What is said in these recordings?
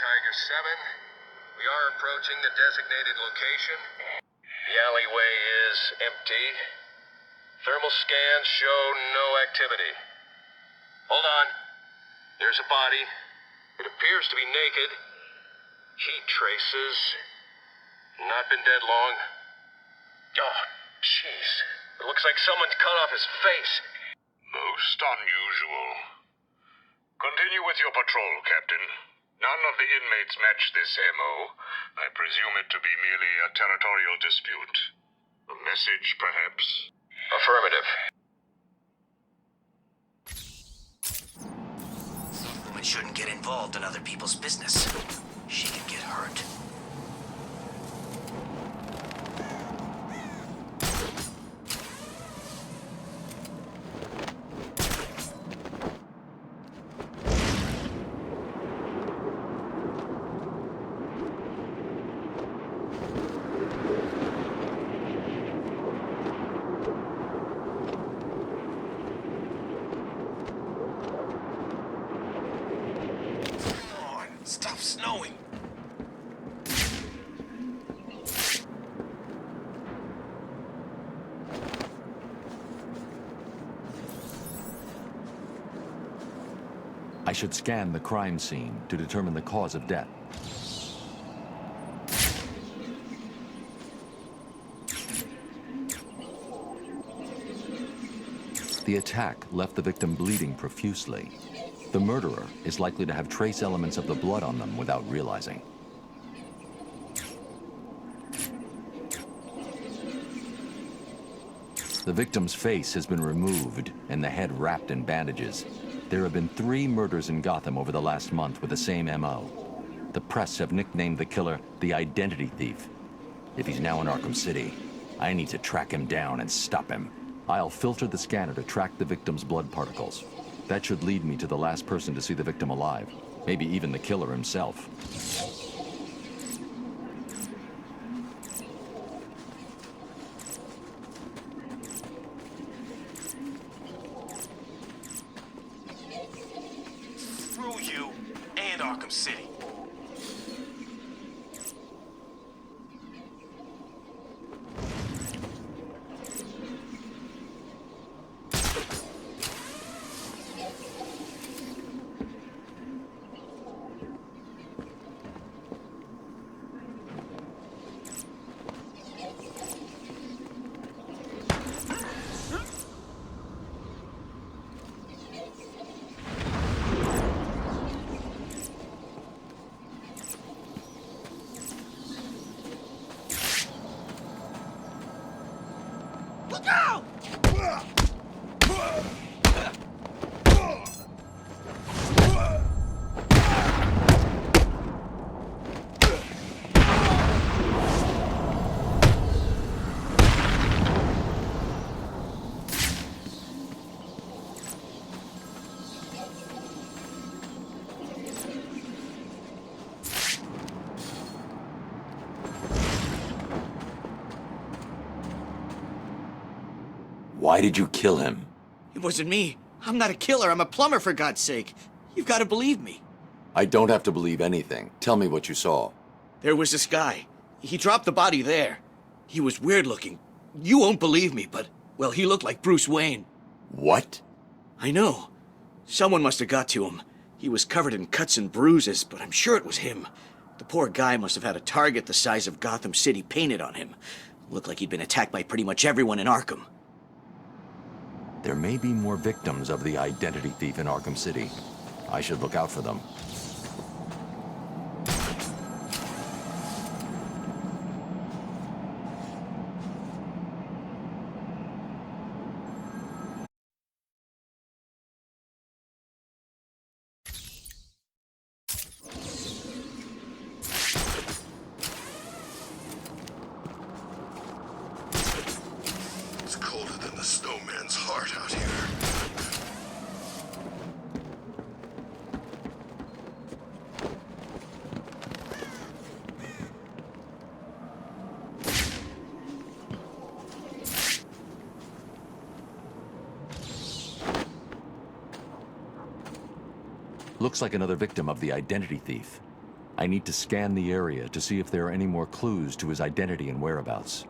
Tiger 7. We are approaching the designated location. The alleyway is empty. Thermal scans show no activity. Hold on. There's a body. It appears to be naked. Heat traces. Not been dead long. Oh, jeez. It looks like someone's cut off his face. Most unusual. Continue with your patrol, Captain. None of the inmates match this MO. I presume it to be merely a territorial dispute. A message, perhaps? Affirmative. Women shouldn't get involved in other people's business. She can get hurt. Stop snowing! I should scan the crime scene to determine the cause of death. The attack left the victim bleeding profusely. The murderer is likely to have trace elements of the blood on them without realizing. The victim's face has been removed and the head wrapped in bandages. There have been 3 murders in Gotham over the last month with the same MO. The press have nicknamed the killer the Identity Thief. If he's now in Arkham City, I need to track him down and stop him. I'll filter the scanner to track the victim's blood particles. That should lead me to the last person to see the victim alive. Maybe even the killer himself. Screw you and Arkham City. Look out! Why did you kill him? It wasn't me. I'm not a killer. I'm a plumber, for God's sake. You've got to believe me. I don't have to believe anything. Tell me what you saw. There was this guy. He dropped the body there. He was weird looking. You won't believe me, but, well, he looked like Bruce Wayne. What? I know. Someone must have got to him. He was covered in cuts and bruises, but I'm sure it was him. The poor guy must have had a target the size of Gotham City painted on him. Looked like he'd been attacked by pretty much everyone in Arkham. There may be more victims of the Identity Thief in Arkham City. I should look out for them. It's colder than the snowman's heart out here. Looks like another victim of the Identity Thief. I need to scan the area to see if there are any more clues to his identity and whereabouts.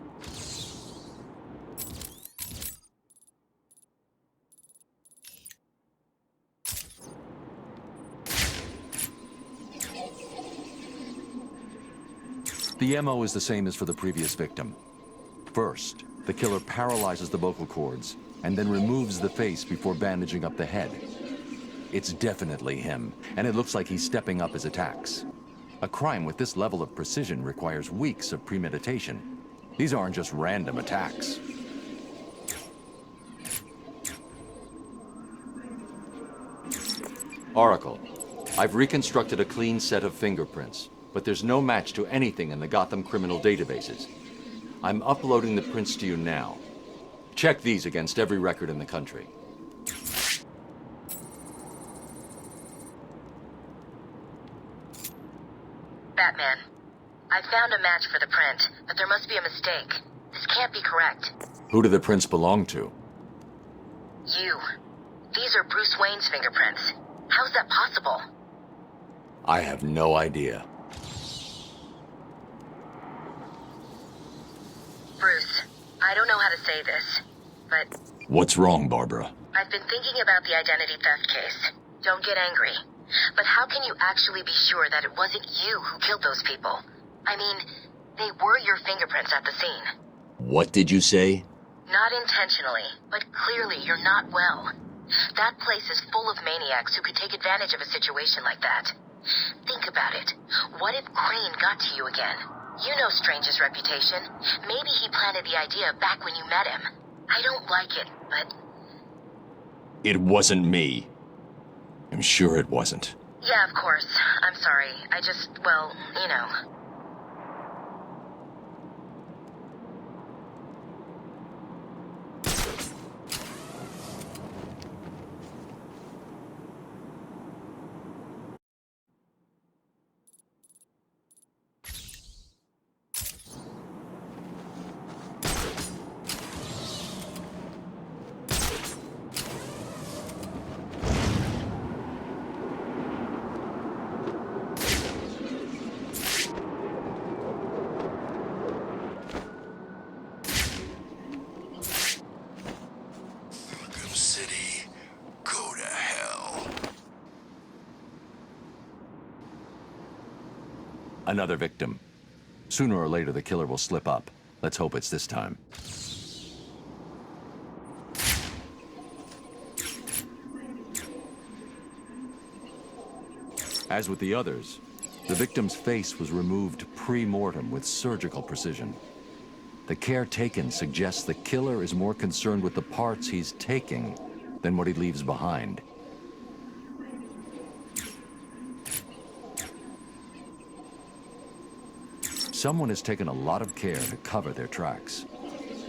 The MO is the same as for the previous victim. First, the killer paralyzes the vocal cords and then removes the face before bandaging up the head. It's definitely him, and it looks like he's stepping up his attacks. A crime with this level of precision requires weeks of premeditation. These aren't just random attacks. Oracle, I've reconstructed a clean set of fingerprints, but there's no match to anything in the Gotham criminal databases. I'm uploading the prints to you now. Check these against every record in the country. Batman, I found a match for the print, but there must be a mistake. This can't be correct. Who do the prints belong to? You. These are Bruce Wayne's fingerprints. How's that possible? I have no idea. Bruce, I don't know how to say this, but What's wrong, Barbara? I've been thinking about the identity theft case. Don't get angry. But how can you actually be sure that it wasn't you who killed those people? I mean, they were your fingerprints at the scene. What did you say? Not intentionally, but clearly you're not well. That place is full of maniacs who could take advantage of a situation like that. Think about it. What if Crane got to you again? You know Strange's reputation. Maybe he planted the idea back when you met him. I don't like it, but... It wasn't me. I'm sure it wasn't. Yeah, of course. I'm sorry. I just, well, you know... Arkham City, go to hell. Another victim. Sooner or later, the killer will slip up. Let's hope it's this time. As with the others, the victim's face was removed pre-mortem with surgical precision. The care taken suggests the killer is more concerned with the parts he's taking than what he leaves behind. Someone has taken a lot of care to cover their tracks.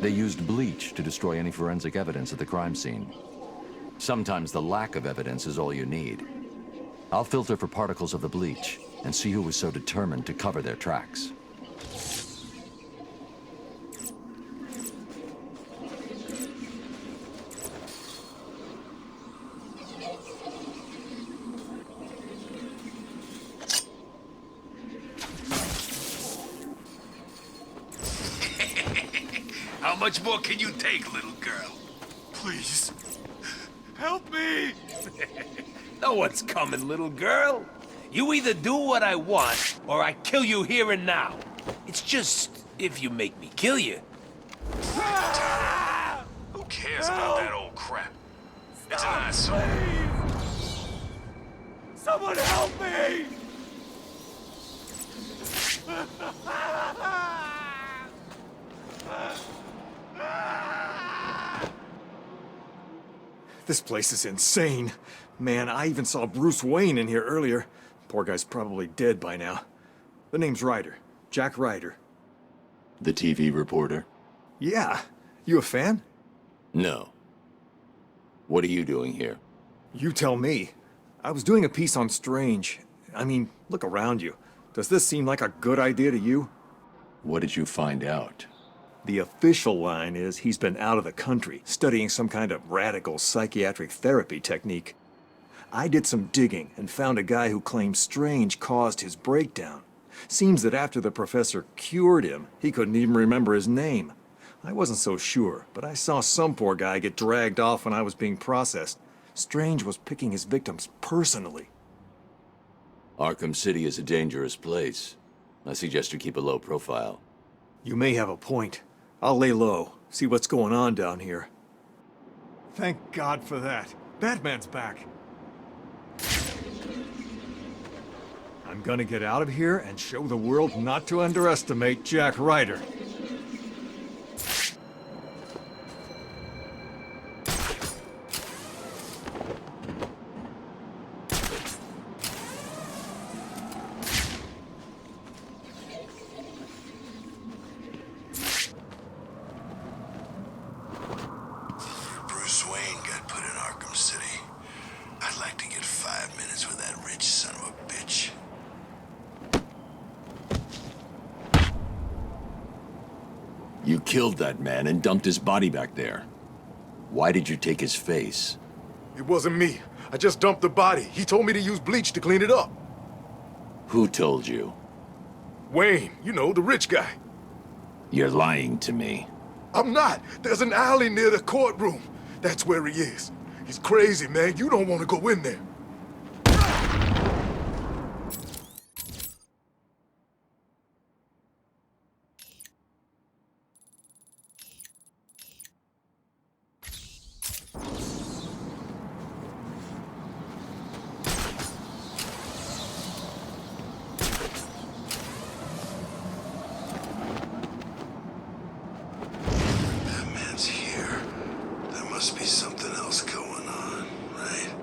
They used bleach to destroy any forensic evidence at the crime scene. Sometimes the lack of evidence is all you need. I'll filter for particles of the bleach and see who was so determined to cover their tracks. How much more can you take, little girl? Please, help me! No one's coming, little girl. You either do what I want, or I kill you here and now. It's just if you make me kill you. Who cares about that old crap? It's an eyesore. Please. Someone help me! This place is insane. Man, I even saw Bruce Wayne in here earlier. Poor guy's probably dead by now. The name's Ryder. Jack Ryder. The TV reporter? Yeah. You a fan? No. What are you doing here? You tell me. I was doing a piece on Strange. I mean, look around you. Does this seem like a good idea to you? What did you find out? The official line is he's been out of the country, studying some kind of radical psychiatric therapy technique. I did some digging and found a guy who claims Strange caused his breakdown. Seems that after the professor cured him, he couldn't even remember his name. I wasn't so sure, but I saw some poor guy get dragged off when I was being processed. Strange was picking his victims personally. Arkham City is a dangerous place. I suggest you keep a low profile. You may have a point. I'll lay low, see what's going on down here. Thank God for that. Batman's back. I'm gonna get out of here and show the world not to underestimate Jack Ryder. Bruce Wayne got put in Arkham City. I'd like to get 5 minutes with that rich son of a bitch. You killed that man and dumped his body back there. Why did you take his face? It wasn't me. I just dumped the body. He told me to use bleach to clean it up. Who told you? Wayne, you know, the rich guy. You're lying to me. I'm not. There's an alley near the courtroom. That's where he is. He's crazy, man. You don't want to go in there. Batman's here. There must be something else going on, right?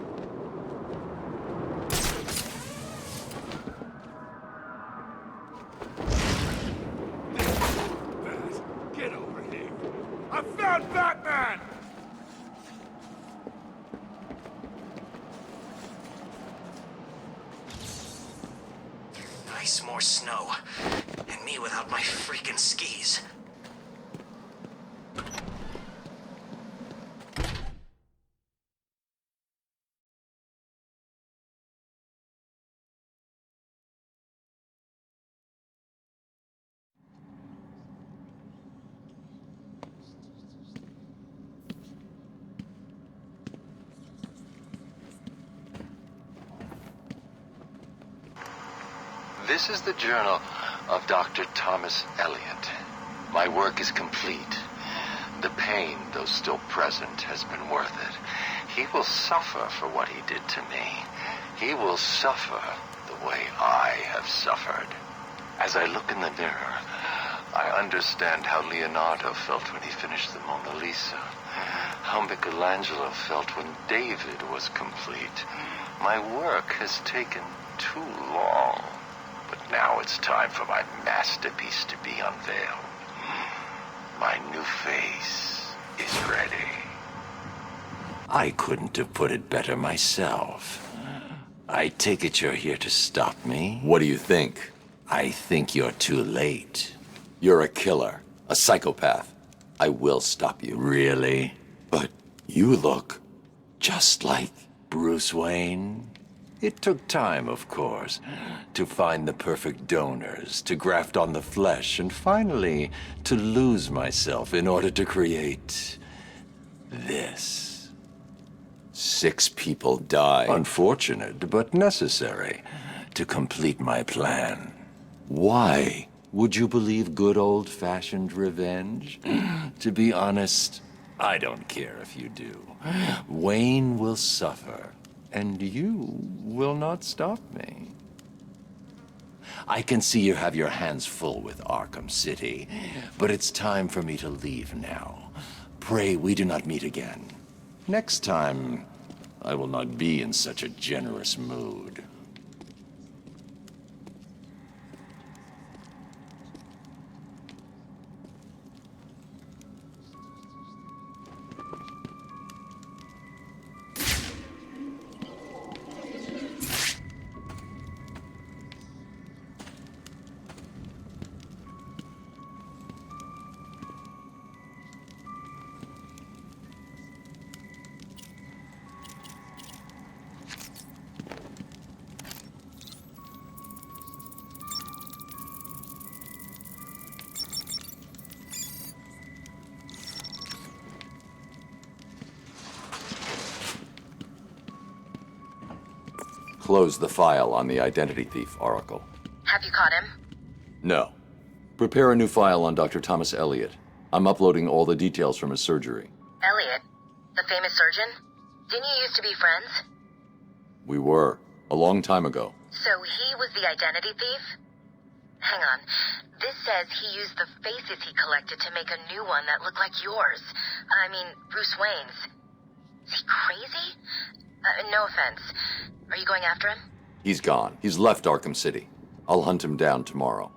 Get over here. I found Batman! Nice, more snow. And me without my freaking skis. This is the journal of Dr. Thomas Elliott. My work is complete. The pain, though still present, has been worth it. He will suffer for what he did to me. He will suffer the way I have suffered. As I look in the mirror, I understand how Leonardo felt when he finished the Mona Lisa. How Michelangelo felt when David was complete. My work has taken too long. But now it's time for my masterpiece to be unveiled. My new face is ready. I couldn't have put it better myself. I take it you're here to stop me? What do you think? I think you're too late. You're a killer, a psychopath. I will stop you. Really? But you look just like Bruce Wayne. It took time, of course, to find the perfect donors, to graft on the flesh, and finally to lose myself in order to create this. 6 people died. Unfortunate, but necessary to complete my plan. Why? Would you believe good old-fashioned revenge? To be honest, I don't care if you do. Wayne will suffer, and you will not stop me. I can see you have your hands full with Arkham City, but it's time for me to leave now. Pray we do not meet again. Next time, I will not be in such a generous mood. Close the file on the identity thief, Oracle. Have you caught him? No. Prepare a new file on Dr. Thomas Elliott. I'm uploading all the details from his surgery. Elliott? The famous surgeon? Didn't you used to be friends? We were. A long time ago. So he was the identity thief? Hang on. This says he used the faces he collected to make a new one that looked like yours. I mean, Bruce Wayne's. Is he crazy? No offense. Are you going after him? He's gone. He's left Arkham City. I'll hunt him down tomorrow.